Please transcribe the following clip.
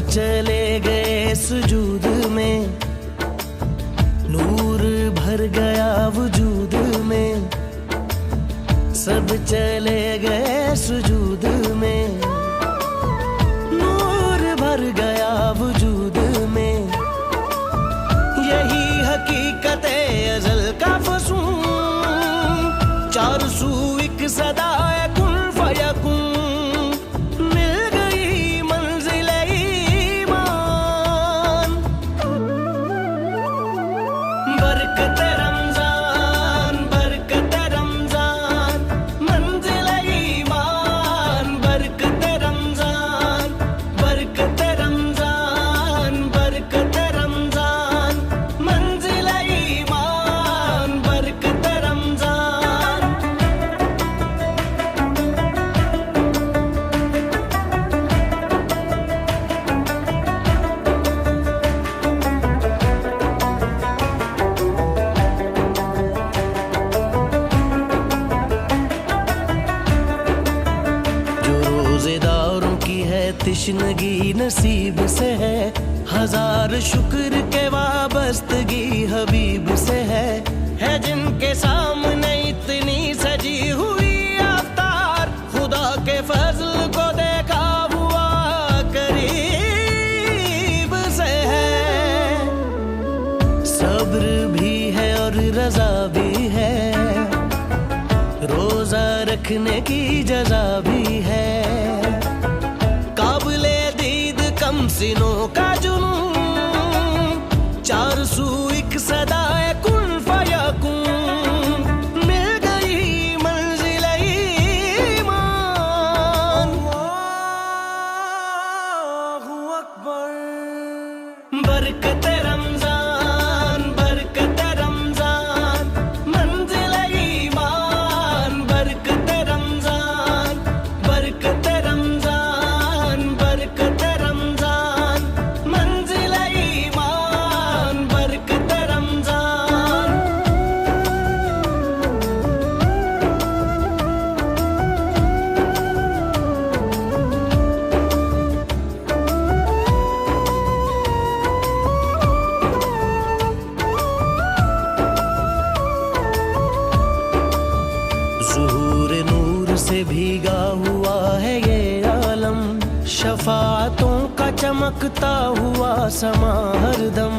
चले गए सुजूद में, नूर भर गया वजूद में। सब चले गए सुजूद में, नूर भर गया वजूद में। यही हकीकत अज़ल का फसूं, चार सू एक सदा कुन फयकुन। तिश्नगी नसीब से है, हजार शुक्र के वाबस्तगी हबीब से है जिनके सामने इतनी सजी हुई आफ्तार। खुदा के फजल को देखा हुआ करीब से है। सब्र भी है और रजा भी है, रोजा रखने की जजा भी है। सिनों का जुनून, चार सू एक सदा कुन फयकुन। मिल गई मंजिल ईमान, अल्लाहु अकबर। बरकत रमजान, बरकत रमजान, मंजिल ईमान। बरकत रमजान, बरकत रमजान, बरकत से भीगा हुआ है ये आलम, शफाअतों का चमकता हुआ समा हरदम।